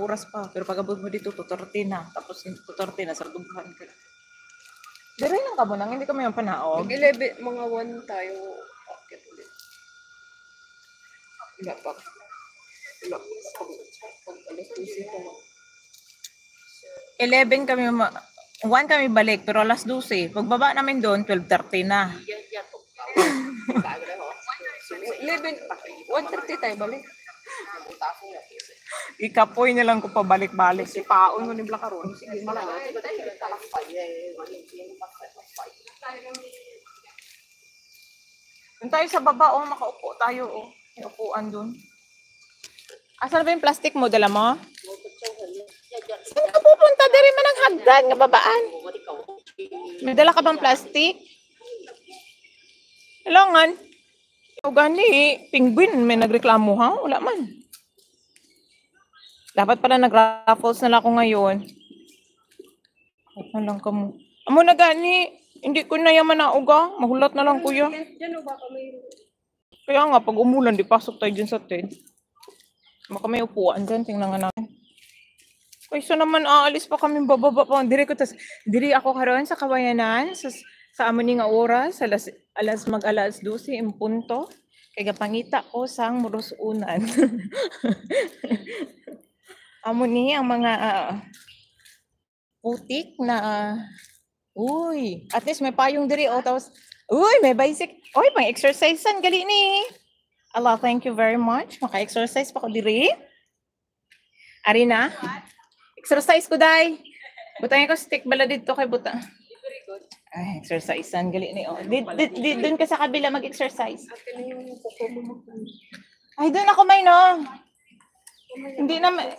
oras pa. Pero pag abot mo dito, 2:30 na. Tapos 2:30 na, sardubahan ka. Pero lang ka mo nang, hindi kami yung panaog. Mag-11, mga 1 tayo. Akit ulit. Wala pa. Wala. Pag alas 12 pa. 11 kami, 1 kami balik, pero alas 12. Pagbaba namin doon, 12:30 na. 11, 1:30 tayo balik. Ikapoy na lang ko pabalik-balik. Si paon mo ni Blakaron. Sige, malala. Doon tayo sa baba, oh, makaupo tayo, oh. May upuan doon. Asan ba yung plastic mo? Dala mo? Saan ka pupunta? Dari man ang hagdan, nga babaan. May dala ka bang plastic? Kailangan. O gani, penguin, may nagreklamo ha? Wala man. Dapat pala nag-raffles na lang ako ngayon. Ano lang ka mo? Amo na gani, hindi ko na yaman na uga. Mahulat na lang kuya. Diyan o baka may... Kaya nga, pag umulan, di pasok tayo dyan sa tent. Baka may upuan dyan, tingnan nga natin. Kaysa naman aalis pa kami bababa pa. Diri ako karon sa Kawayanan, sa amo ni nga oras, mag-alas 12 in punto. Kaya pangita ko sang murusunan. Amo ni ang mga putik na uy, at least may payong diri oh, tapos uy, may bicycle. Oy, pang-exercisean gali ni. Allah, thank you very much. Maka-exercise pa ko diri. Ari na. Exercise ko dai. Butang ko stick bala dito kay buta. Very good. Ay, exercisean gali ni oh. Doon ka sa kabila mag-exercise. Akin na yung kuko mo. Ay, doon ako may no. Hindi naman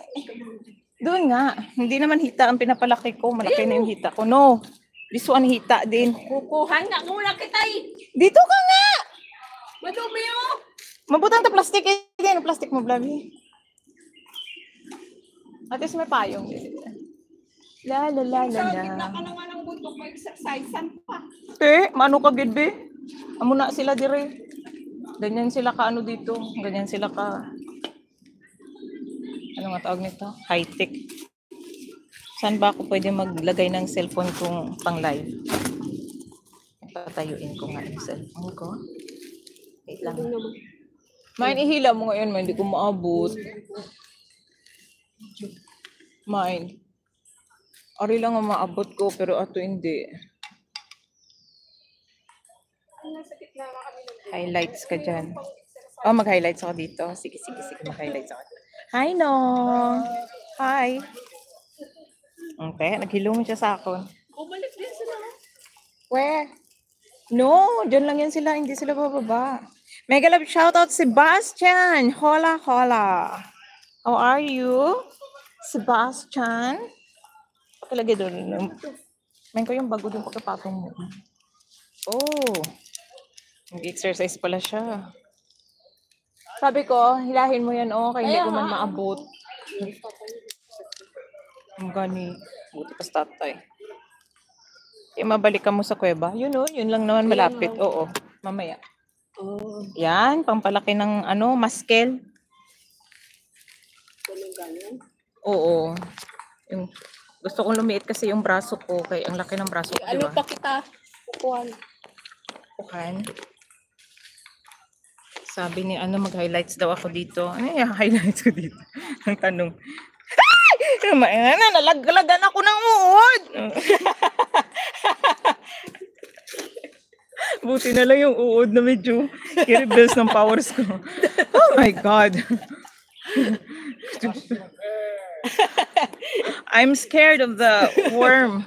doon nga, hindi naman hita ang pinapalaki ko. Malaki na yung hita ko. No. This one hita din. Kukuhan na muna kitay. Dito ka nga. Madumi oh. Mabutang ta plastic eh. Ano plastic mo, Blavi? At least may payong. La la la la la. Gitna ka naman ng bundok mo exercisean pa. Mano ka gid be? Amo na sila dire. Ganyan sila ka ano dito. Ganyan sila ka. Ano nga tawag nito? High-tech. Saan ba ako pwede maglagay ng cellphone kong pang-live? Patayuin ko nga yung cellphone ko. Wait lang. Main, ihila mo ngayon, hindi ko maabot. Main. Ari lang ang maabot ko, pero ato hindi. Highlights ka dyan. Oh, mag-highlights ako dito. Sige, mag-highlights ako. Hi, no! Hi! Okay, naghilo mo siya sa akin. Bumalik din sila. Where? No, dyan lang yan sila. Hindi sila bababa. Mega love shoutout Sebastian! Hola, hola! How are you? Sebastian? Pakilagay doon. Main ko yung bago doon pagkapatong mo. Oh! Nag-exercise pala siya. Sabi ko, hilahin mo yan, oh, kaya hindi ko man maabot. Ang gani. Buti pa sa tatay. Kaya mabalik ka mo sa kuweba. Yun, oh, yun lang naman malapit. Oo, mamaya. Oh. Yan, pampalaki ng ano, muscle. Oo. Yung, gusto kong lumiit kasi yung braso ko. Kaya ang laki ng braso ko, Ano diba? pa kita? Kukuhan. Kuhan. Sabi ni ano, mag-highlights daw ako dito. Ano yung highlights ko dito? Ang tanong. Ay! Nalaglagan ako ng uod! Buti na lang yung uod na medyo i-reverse ng powers ko. Oh my God! I'm scared of the worm.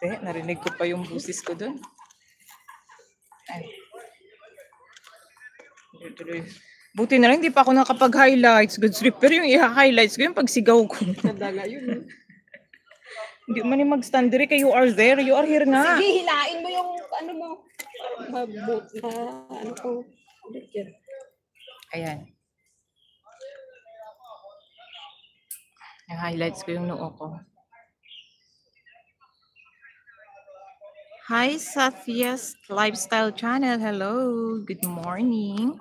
Narinig ko pa yung busis ko dun. Buti na lang, hindi pa ako nakapag-highlights. Good sleep. Pero yung i-highlights ko yung pagsigaw ko. Nadala yun. Hindi man yung mag-stand dire kay you are there. You are here nga. Sige, hilain mo yung ano mo. Mabot na ano ko. Ayan. Yung highlights ko yung noo ko. Hi, Safia's Lifestyle Channel. Hello. Good morning.